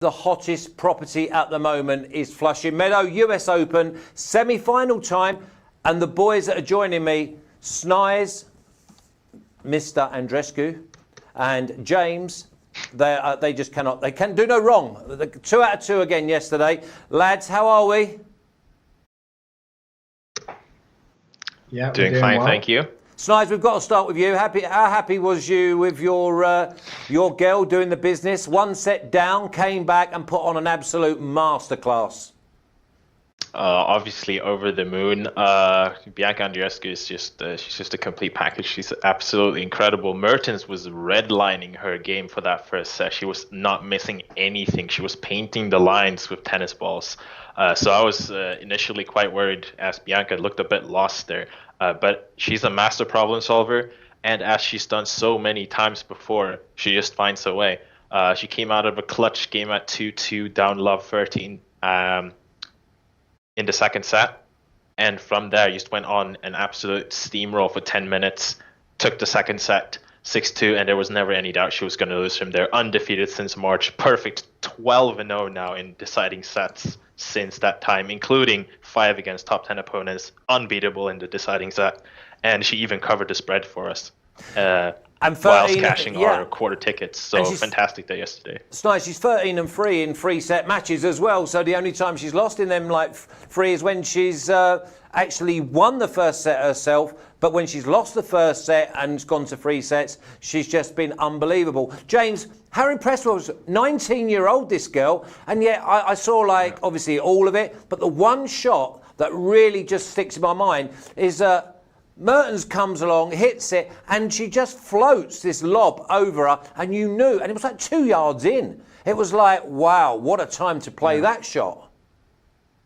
The hottest property at the moment is Flushing Meadow, US Open, semi-final time. And the boys that are joining me, Snize, Mr. Andrescu, and James, they just cannot, they can do no wrong. 2 out of 2 again yesterday. Lads, how are we? Yeah, doing fine, well. thank you. Snize, we've got to start with you. How happy was you with your girl doing the business? 1 set down, came back and put on an absolute masterclass. Obviously over the moon. Bianca Andreescu is she's just a complete package. She's absolutely incredible. Mertens was redlining her game for that first set. She was not missing anything. She was painting the lines with tennis balls. So I was initially quite worried as Bianca looked a bit lost there. But she's a master problem solver, and as she's done so many times before, she just finds a way. She came out of a clutch game at 2-2, down love 13 in the second set, and from there just went on an absolute steamroll for 10 minutes, took the second set 6-2, and there was never any doubt she was going to lose from there. Undefeated since March, perfect 12-0 now in deciding sets since that time, including 5 against top 10 opponents, unbeatable in the deciding set, and she even covered the spread for us. And 13, whilst cashing our quarter tickets. So fantastic day yesterday. It's nice. She's 13-3 in 3-set matches as well. So the only time she's lost in them like 3 is when she's actually won the first set herself. But when she's lost the first set and gone to 3 sets, she's just been unbelievable. James, how impressed was 19-year-old this girl? And yet I saw obviously all of it. But the one shot that really just sticks in my mind is Mertens comes along, hits it, and she just floats this lob over her, and you knew, and it was like 2 yards in. It was like, wow, what a time to play that shot.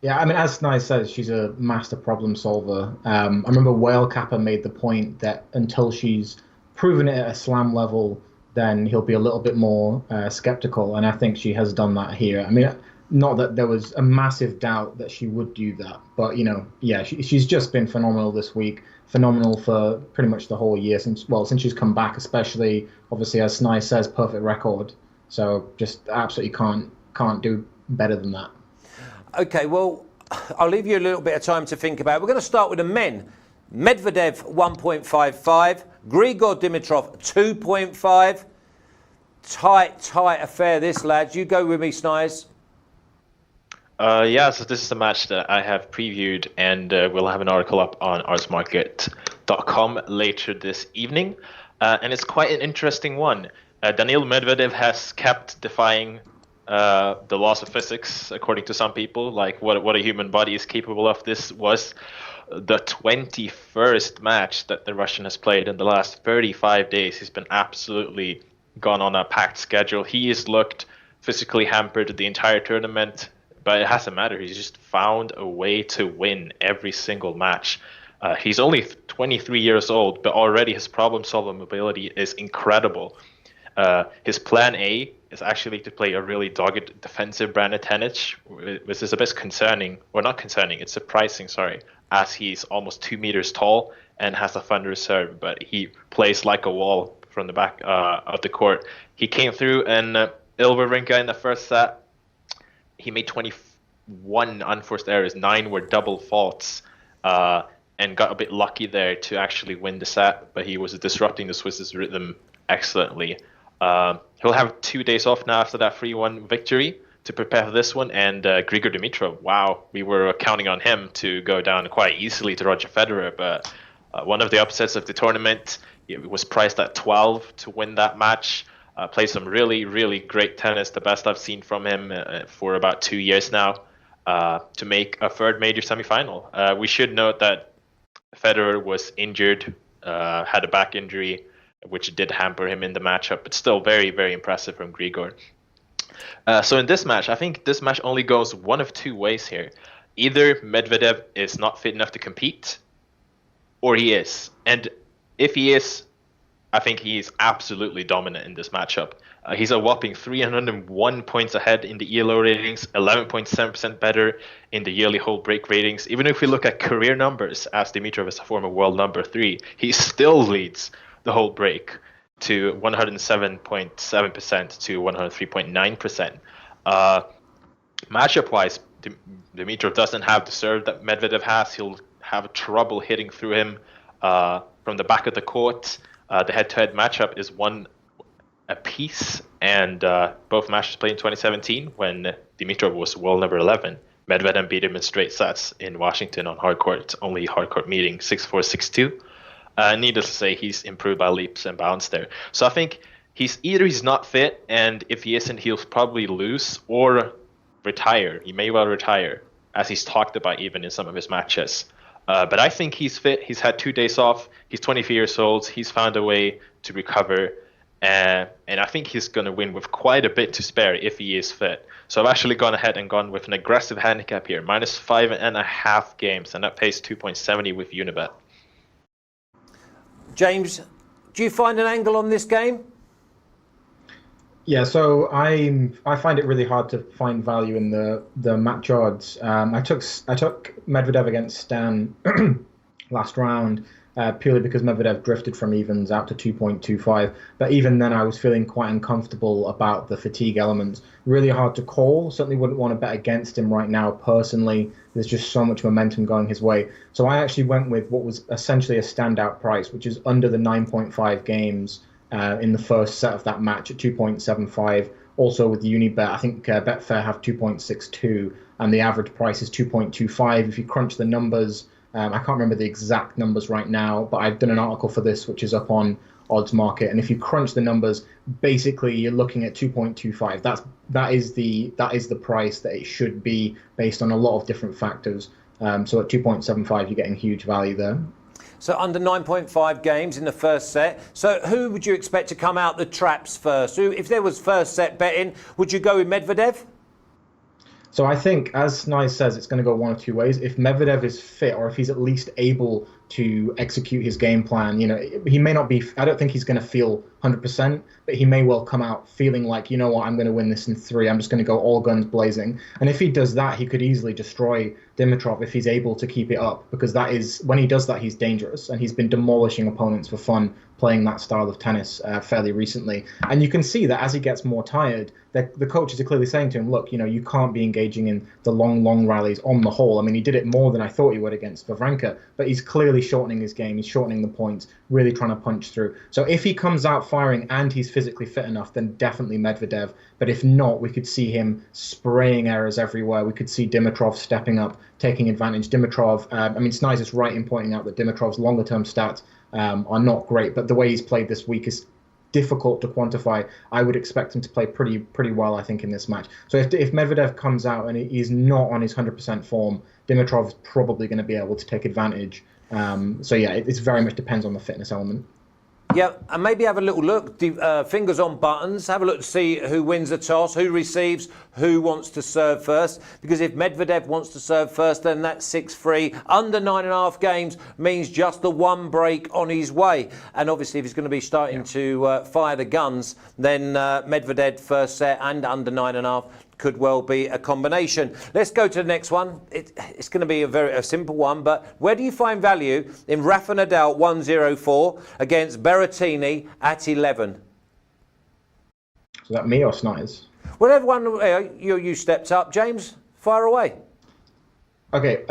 Yeah, I mean, as Snize says, she's a master problem solver. I remember Whale Kappa made the point that until she's proven it at a slam level, then he'll be a little bit more skeptical, and I think she has done that here. I mean, not that there was a massive doubt that she would do that, but, yeah, she's just been phenomenal this week. Phenomenal for pretty much the whole year since she's come back, especially obviously as Snize says, perfect record. So just absolutely can't do better than that. Okay, well, I'll leave you a little bit of time to think about it. We're going to start with the men. Medvedev 1.55, Grigor Dimitrov 2.5. Tight affair this, lads. You go with me, Snize. Yeah, so this is a match that I have previewed, and we'll have an article up on artsmarket.com later this evening. And it's quite an interesting one. Daniil Medvedev has kept defying the laws of physics, according to some people, like what a human body is capable of. This was the 21st match that the Russian has played in the last 35 days. He's been absolutely gone on a packed schedule. He has looked physically hampered the entire tournament. But it hasn't mattered. He's just found a way to win every single match. He's only 23 years old, but already his problem-solving ability is incredible. His plan A is actually to play a really dogged defensive brand of tennis, which is a bit concerning, or not concerning, it's surprising, as he's almost 2 meters tall and has a thunderous serve, but he plays like a wall from the back of the court. He came through in Ilverinka in the first set. He made 21 unforced errors, 9 were double faults, and got a bit lucky there to actually win the set, but he was disrupting the Swiss' rhythm excellently. He'll have 2 days off now after that 3-1 victory to prepare for this one, and Grigor Dimitrov, wow, we were counting on him to go down quite easily to Roger Federer, but one of the upsets of the tournament, he was priced at 12 to win that match. Played some really, really great tennis, the best I've seen from him for about 2 years now, to make a third major semifinal. We should note that Federer was injured, had a back injury, which did hamper him in the matchup, but still very, very impressive from Grigor. So in this match, I think this match only goes one of 2 ways here. Either Medvedev is not fit enough to compete, or he is. And if he is, I think he's absolutely dominant in this matchup. He's a whopping 301 points ahead in the ELO ratings, 11.7% better in the yearly whole break ratings. Even if we look at career numbers, as Dimitrov is a former world number 3, he still leads the whole break to 107.7% to 103.9%. Matchup-wise, Dimitrov doesn't have the serve that Medvedev has. He'll have trouble hitting through him from the back of the court. The head-to-head matchup is one apiece, and both matches played in 2017 when Dimitrov was world number 11. Medvedev beat him in straight sets in Washington on hard court, only hard court meeting, 6-4, 6-2. Needless to say, he's improved by leaps and bounds there. So I think he's not fit, and if he isn't, he'll probably lose or retire. He may well retire, as he's talked about even in some of his matches. But I think he's fit. He's had 2 days off. He's 24 years old. He's found a way to recover. And I think he's going to win with quite a bit to spare if he is fit. So I've actually gone ahead and gone with an aggressive handicap here, -5.5 games, and that pays 2.70 with Unibet. James, do you find an angle on this game? Yeah, so I find it really hard to find value in the match odds. I took Medvedev against Stan last round purely because Medvedev drifted from evens out to 2.25. But even then, I was feeling quite uncomfortable about the fatigue elements. Really hard to call. Certainly wouldn't want to bet against him right now personally. There's just so much momentum going his way. So I actually went with what was essentially a standout price, which is under the 9.5 games. In the first set of that match at 2.75. Also with Unibet, I think Betfair have 2.62, and the average price is 2.25. If you crunch the numbers, I can't remember the exact numbers right now, but I've done an article for this, which is up on Odds Market. And if you crunch the numbers, basically you're looking at 2.25. That is the price that it should be based on a lot of different factors. So at 2.75, you're getting huge value there. So under 9.5 games in the first set. So who would you expect to come out the traps first? If there was first set betting, would you go with Medvedev? So I think, as Snize says, it's going to go one of two ways. If Medvedev is fit, or if he's at least able to execute his game plan, he may not be, I don't think he's going to feel 100%, but he may well come out feeling like, you know what, I'm going to win this in 3. I'm just going to go all guns blazing. And if he does that, he could easily destroy Dimitrov if he's able to keep it up, because that is, when he does that, he's dangerous, and he's been demolishing opponents for fun playing that style of tennis fairly recently. And you can see that as he gets more tired, the coaches are clearly saying to him, look, you can't be engaging in the long rallies on the whole. I mean, he did it more than I thought he would against Wawrinka, but he's clearly shortening his game. He's shortening the points, really trying to punch through. So if he comes out firing and he's physically fit enough, then definitely Medvedev. But if not, we could see him spraying errors everywhere. We could see Dimitrov stepping up, taking advantage. Dimitrov, Snize is right in pointing out that Dimitrov's longer-term stats are not great, but the way he's played this week is difficult to quantify. I would expect him to play pretty well, I think, in this match. So if Medvedev comes out and he's not on his 100% form, Dimitrov's probably going to be able to take advantage. So yeah, it very much depends on the fitness element. Yeah, and maybe have a little look, fingers on buttons, have a look to see who wins the toss, who receives, who wants to serve first. Because if Medvedev wants to serve first, then that's 6-3. Under 9.5 games means just the one break on his way. And obviously, if he's going to be starting to fire the guns, then Medvedev first set and under 9.5 could well be a combination. Let's go to the next one. It's going to be a simple one, but where do you find value in Rafa Nadal 1-0-4 against Berrettini at 11? Is that me or Snize? Well, everyone, you stepped up. James, fire away. Okay.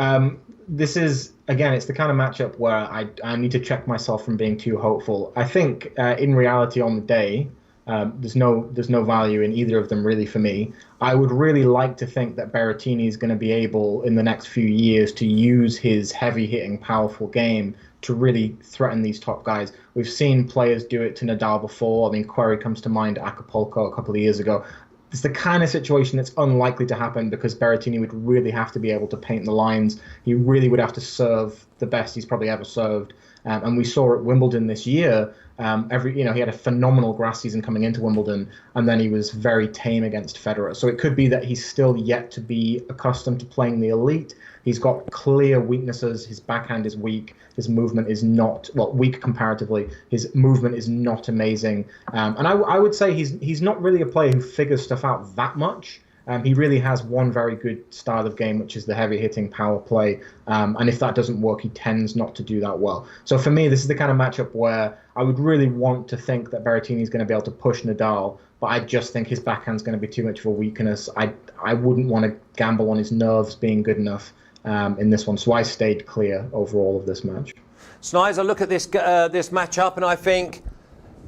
This is, again, it's the kind of matchup where I need to check myself from being too hopeful. I think in reality on the day, there's no value in either of them really for me. I would really like to think that Berrettini is going to be able in the next few years to use his heavy-hitting, powerful game to really threaten these top guys. We've seen players do it to Nadal before. I mean, Querrey comes to mind at Acapulco a couple of years ago. It's the kind of situation that's unlikely to happen because Berrettini would really have to be able to paint the lines. He really would have to serve the best he's probably ever served. And we saw at Wimbledon this year, he had a phenomenal grass season coming into Wimbledon, and then he was very tame against Federer. So it could be that he's still yet to be accustomed to playing the elite. He's got clear weaknesses. His backhand is weak. His movement is not, weak comparatively. His movement is not amazing. And I would say he's not really a player who figures stuff out that much. He really has one very good style of game, which is the heavy-hitting power play. And if that doesn't work, he tends not to do that well. So for me, this is the kind of matchup where I would really want to think that Berrettini is going to be able to push Nadal. But but I just think his backhand's going to be too much of a weakness. I wouldn't want to gamble on his nerves being good enough in this one, so I stayed clear overall of this match. Snize, I look at this matchup and I think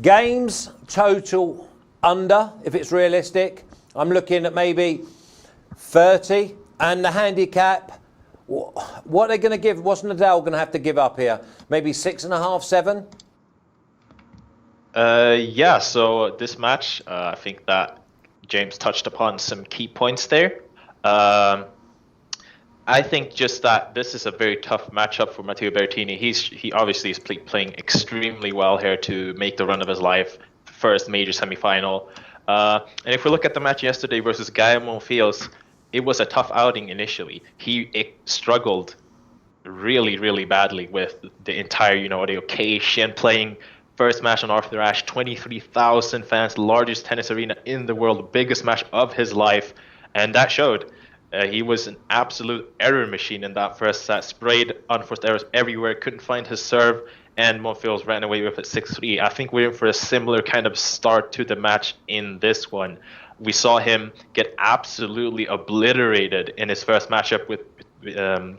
games total under, if it's realistic. I'm looking at maybe 30, and the handicap. What are they going to give? What's Nadal going to have to give up here? Maybe 6.5, 7? Yeah, so this match, I think that James touched upon some key points there. I think just that this is a very tough matchup for Matteo Berrettini. He obviously is playing extremely well here to make the run of his life, first major semifinal. And if we look at the match yesterday versus Gaia Monfils, it was a tough outing initially. He struggled really, really badly with the entire, the occasion, playing first match on Arthur Ashe, 23,000 fans, largest tennis arena in the world, biggest match of his life, and that showed. He was an absolute error machine in that first set, sprayed unforced errors everywhere, couldn't find his serve, and Monfils ran away with it 6-3. I think we're in for a similar kind of start to the match in this one. We saw him get absolutely obliterated in his first matchup with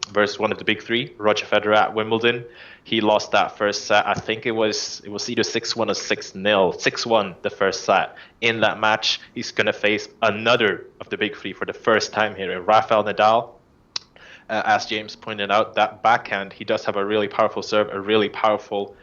versus one of the big three, Roger Federer at Wimbledon. He lost that first set. I think it was either 6-1 or 6-0. 6-1 the first set. In that match, he's going to face another of the big three for the first time here, Rafael Nadal. As James pointed out, that backhand, he does have a really powerful serve, a really powerful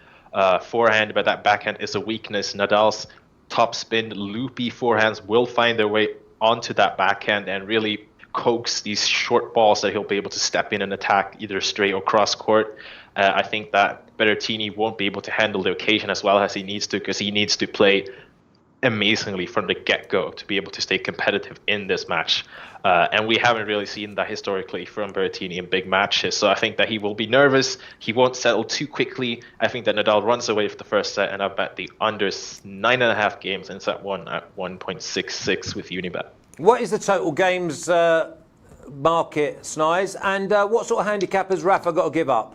forehand, but that backhand is a weakness. Nadal's top spin, loopy forehands will find their way onto that backhand and really coax these short balls that he'll be able to step in and attack either straight or cross court. I think that Berrettini won't be able to handle the occasion as well as he needs to, because he needs to play amazingly from the get-go to be able to stay competitive in this match. And we haven't really seen that historically from Berrettini in big matches. So I think that he will be nervous. He won't settle too quickly. I think that Nadal runs away with the first set, and I bet the under 9.5 games in set 1 at 1.66 with Unibet. What is the total games market, Snize? And what sort of handicap has Rafa got to give up?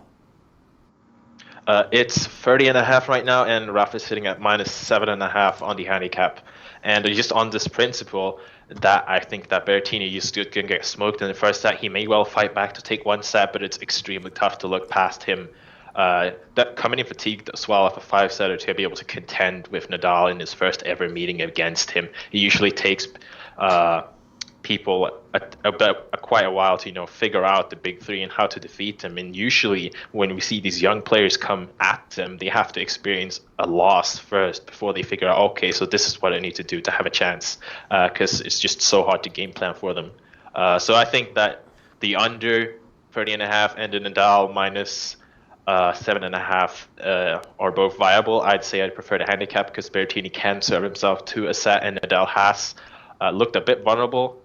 It's 30.5 right now, and Rafa's sitting at -7.5 on the handicap. And just on this principle, that I think that Berrettini is still going to get smoked in the first set. He may well fight back to take one set, but it's extremely tough to look past him. That coming in fatigued as well off a 5-setter to be able to contend with Nadal in his first ever meeting against him. He usually takes people quite a while to figure out the big three and how to defeat them. And usually when we see these young players come at them, they have to experience a loss first before they figure out, okay, so this is what I need to do to have a chance, because it's just so hard to game plan for them. So I think that the under 30.5 and the Nadal -7.5 are both viable. I'd say I'd prefer the handicap because Berrettini can serve himself to a set, and Nadal has looked a bit vulnerable.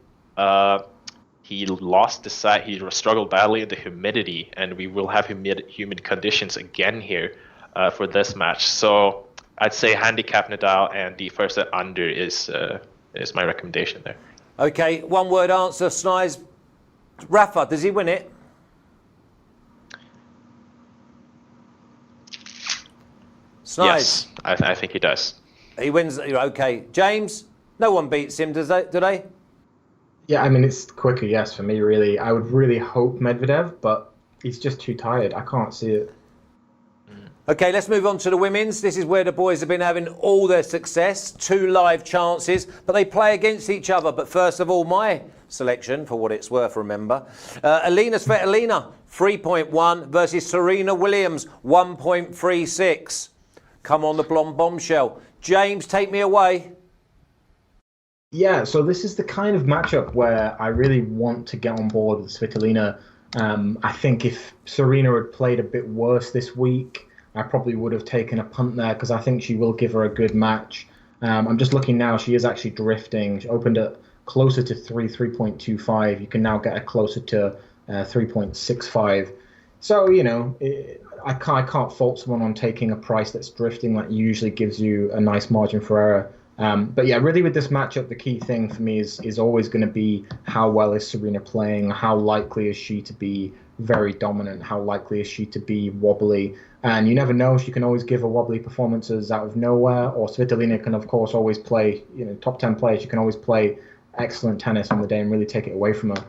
He lost the set. He struggled badly in the humidity, and we will have humid conditions again here for this match. So I'd say handicap Nadal, and the first set under is my recommendation there. Okay, one-word answer, Snize. Rafa, does he win it? Snize. Yes, I think he does. He wins. Okay, James. No one beats him, do they? Yeah, I mean, it's quicker, yes, for me, really. I would really hope Medvedev, but he's just too tired. I can't see it. Okay, let's move on to the women's. This is where the boys have been having all their success. 2 live chances, but they play against each other. But first of all, my selection, for what it's worth, remember. Alina Svitolina, 3.1 versus Serena Williams, 1.36. Come on, the blonde bombshell. James, take me away. Yeah, so this is the kind of matchup where I really want to get on board with Svitolina. I think if Serena had played a bit worse this week, I probably would have taken a punt there because I think she will give her a good match. I'm just looking now, she is actually drifting. She opened at closer to 3.25. You can now get her closer to 3.65. So, I can't fault someone on taking a price that's drifting. That usually gives you a nice margin for error. But yeah, really with this matchup, the key thing for me is always going to be how well is Serena playing, how likely is she to be very dominant? How likely is she to be wobbly? And you never know. She can always give her wobbly performances out of nowhere. Or Svitolina can, of course, always play, top 10 player. She can always play excellent tennis on the day and really take it away from her.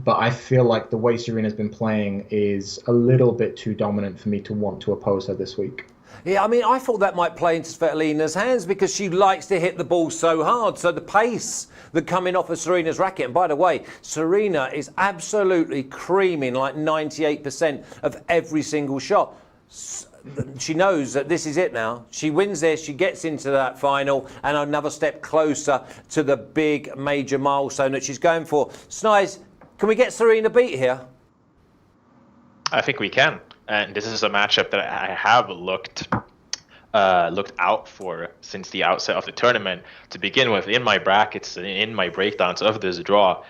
But I feel like the way Serena's been playing is a little bit too dominant for me to want to oppose her this week. Yeah, I mean, I thought that might play into Svitolina's hands because she likes to hit the ball so hard. So the pace that coming off of Serena's racket, and by the way, Serena is absolutely creaming like 98% of every single shot. She knows that this is it now. She wins this, she gets into that final, and another step closer to the big major milestone that she's going for. Snize, can we get Serena beat here? I think we can. And this is a matchup that I have looked out for since the outset of the tournament. To begin with, in my brackets, in my breakdowns of this draw,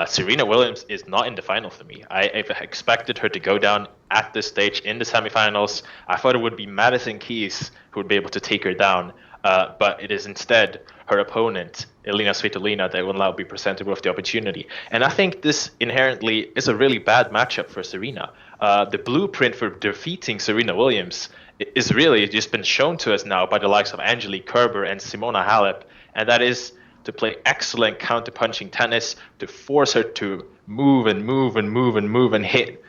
Serena Williams is not in the final for me. I expected her to go down at this stage in the semifinals. I thought it would be Madison Keys who would be able to take her down, but it is instead her opponent, Elina Svitolina, that will now be presented with the opportunity. And I think this inherently is a really bad matchup for Serena. The blueprint for defeating Serena Williams is really just been shown to us now by the likes of Angelique Kerber and Simona Halep, and that is to play excellent counter-punching tennis, to force her to move and move and move and move and hit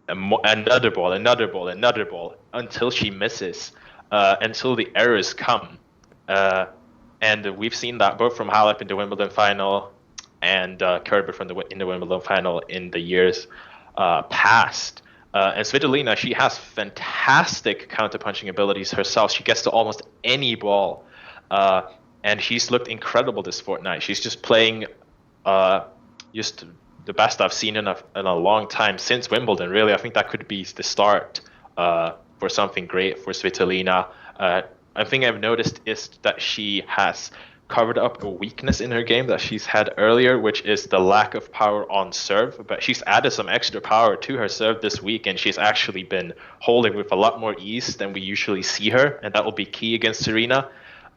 another ball until she misses, until the errors come. And we've seen that both from Halep in the Wimbledon final and Kerber in the Wimbledon final in the years past. And Svitolina, she has fantastic counterpunching abilities herself. She gets to almost any ball. And she's looked incredible this fortnight. She's just playing just the best I've seen in a long time since Wimbledon, really. I think that could be the start for something great for Svitolina. A thing I've noticed is that she has covered up a weakness in her game that she's had earlier, which is the lack of power on serve. But she's added some extra power to her serve this week, and she's actually been holding with a lot more ease than we usually see her, and that will be key against Serena.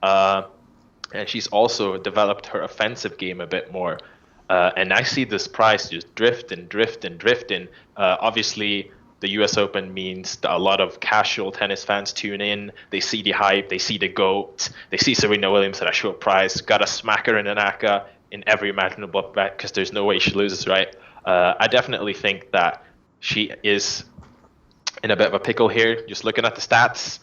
And she's also developed her offensive game a bit more. And I see this price just drifting. Obviously, the US Open means that a lot of casual tennis fans tune in. They see the hype, they see the GOAT, they see Serena Williams at a short price, got to smack her in the NACA in every imaginable bet because there's no way she loses, right? I definitely think that she is in a bit of a pickle here. Just looking at the stats,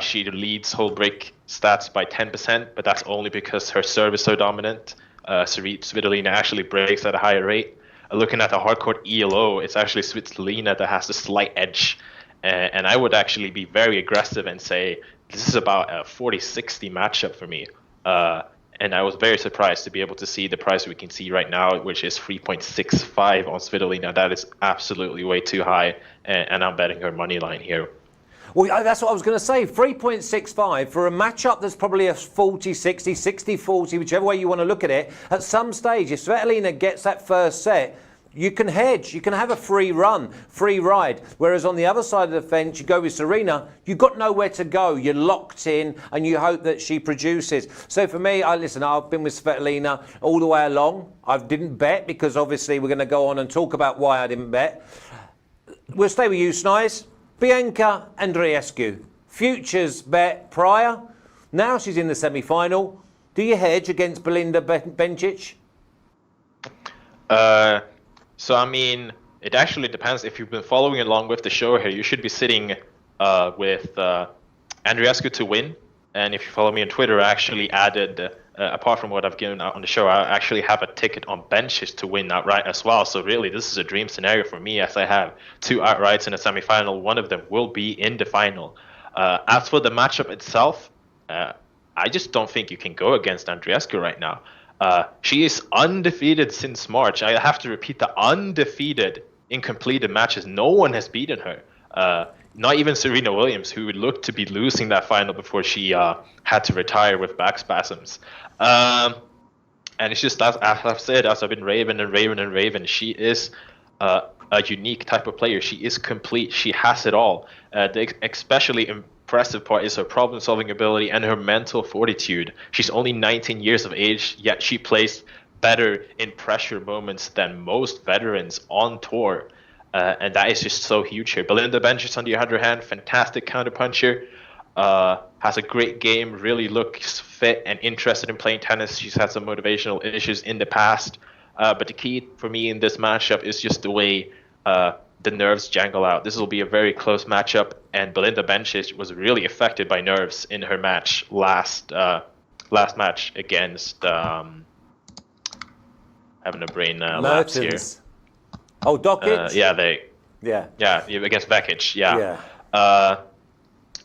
she leads whole break stats by 10%, but that's only because her serve is so dominant. Svitolina actually breaks at a higher rate. Looking at the hardcourt ELO, it's actually Svitolina that has the slight edge. And I would actually be very aggressive and say this is about a 40-60 matchup for me. And I was very surprised to be able to see the price we can see right now, which is 3.65 on Svitolina. That is absolutely way too high, and I'm betting her money line here. Well, that's what I was going to say. 3.65 for a matchup that's probably a 40-60, 60-40, whichever way you want to look at it. At some stage, if Svitolina gets that first set, you can hedge. You can have a free run, free ride. Whereas on the other side of the fence, you go with Serena, you've got nowhere to go. You're locked in and you hope that she produces. So for me, I've been with Svitolina all the way along. I didn't bet because obviously we're going to go on and talk about why I didn't bet. We'll stay with you, Snize. Bianca Andreescu, futures bet prior. Now she's in the semi-final. Do you hedge against Belinda Bencic? So, I mean, it actually depends. If you've been following along with the show here, you should be sitting with Andreescu to win. And if you follow me on Twitter, I actually added, apart from what I've given out on the show, I actually have a ticket on Bencic to win outright as well. So really, this is a dream scenario for me as I have two outrights in a semifinal. One of them will be in the final. As for the matchup itself, I just don't think you can go against Andreescu right now. She is undefeated since March. I have to repeat the undefeated in completed matches. No one has beaten her. Not even Serena Williams, who would look to be losing that final before she had to retire with back spasms. And it's just, as I've said, as I've been raving, she is a unique type of player. She is complete. She has it all. The especially impressive part is her problem-solving ability and her mental fortitude. She's only 19 years of age, yet she plays better in pressure moments than most veterans on tour. And that is just so huge here. Belinda Bencic, on the other hand, fantastic counterpuncher. Has a great game, really looks fit and interested in playing tennis. She's had some motivational issues in the past. But the key for me in this matchup is just the way the nerves jangle out. This will be a very close matchup, and Belinda Bencic was really affected by nerves in her match last match against having a brain lapse here. Oh, Dokic? Yeah, against Vekic,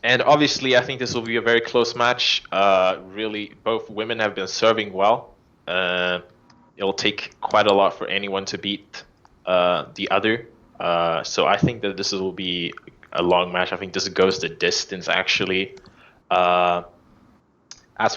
and obviously, I think this will be a very close match. Really, both women have been serving well. It'll take quite a lot for anyone to beat the other. So I think that this will be a long match. I think this goes the distance, actually. As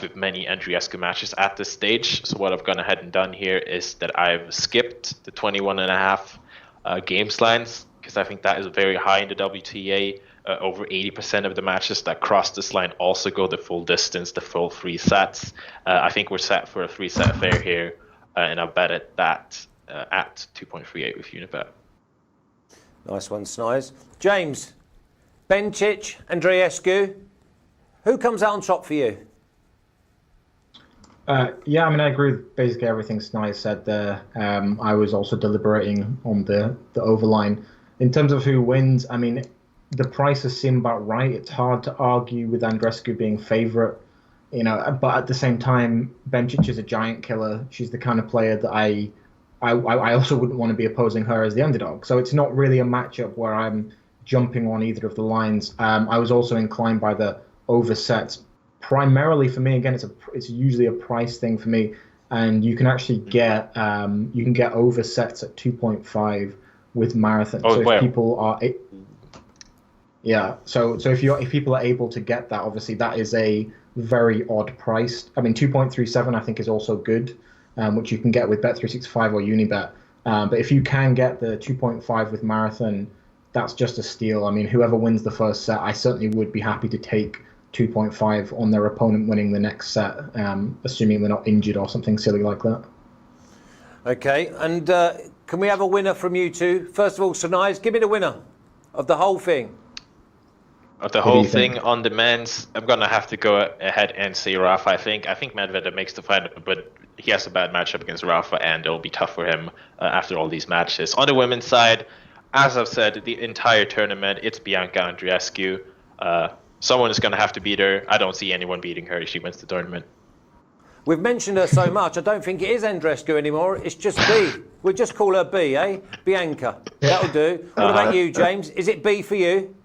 with many Andreescu matches at this stage. So what I've gone ahead and done here is that I've skipped the 21.5 games lines, because I think that is very high in the WTA. Over 80% of the matches that cross this line also go the full distance, the full 3 sets. I think we're set for a 3-set affair here, and I'll bet at that at 2.38 with Unibet. Nice one, Snize. James, Bencic, Andreescu, who comes out on top for you? Yeah, I mean, I agree with basically everything Snize said there. I was also deliberating on the overline. In terms of who wins, I mean, the prices seem about right. It's hard to argue with Andreescu being favourite, but at the same time, Bencic is a giant killer. She's the kind of player that I also wouldn't want to be opposing her as the underdog. So it's not really a matchup where I'm jumping on either of the lines. I was also inclined by the over sets. Primarily for me, again, it's usually a price thing for me, and you can actually get over sets at 2.5 with Marathon. Oh, so if people are so if people are able to get that, obviously that is a very odd price. I mean, 2.37 I think is also good, which you can get with Bet365 or Unibet. But if you can get the 2.5 with Marathon, that's just a steal. I mean, whoever wins the first set, I certainly would be happy to take 2.5 on their opponent winning the next set, assuming they're not injured or something silly like that. Okay, and can we have a winner from you two? First of all, Snize, give me the winner of the whole thing. Of the whole thing on the men's, I'm going to have to go ahead and say Rafa. I think Medvedev makes the final, but he has a bad matchup against Rafa, and it'll be tough for him after all these matches. On the women's side, as I've said, the entire tournament, it's Bianca Andreescu. Someone is going to have to beat her. I don't see anyone beating her if she wins the tournament. We've mentioned her so much, I don't think it is Andreescu anymore. It's just B. We'll just call her B, eh? Bianca. That'll do. What about you, James? Is it B for you?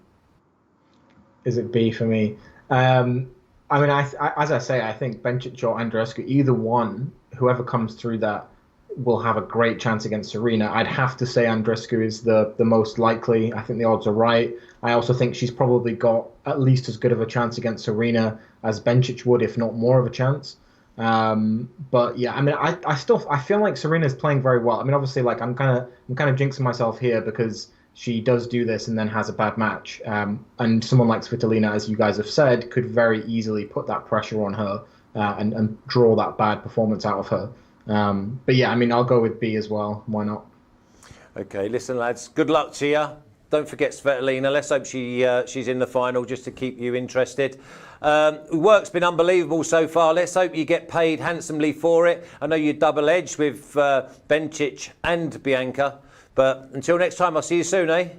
Is it B for me? I mean, as I say, I think Bencic or Andreescu, either one, whoever comes through that, will have a great chance against Serena. I'd have to say Andreescu is the most likely. I think the odds are right. I also think she's probably got at least as good of a chance against Serena as Bencic would, if not more of a chance. But yeah, I mean, I feel like Serena's playing very well. I mean, obviously, like I'm kind of jinxing myself here because she does do this and then has a bad match. And someone like Svitolina, as you guys have said, could very easily put that pressure on her and draw that bad performance out of her. But yeah, I mean, I'll go with B as well. Why not? Okay, listen, lads. Good luck to you. Don't forget Svitolina. Let's hope she's in the final just to keep you interested. Work's been unbelievable so far. Let's hope you get paid handsomely for it. I know you're double-edged with Bencic and Bianca. But until next time, I'll see you soon, eh?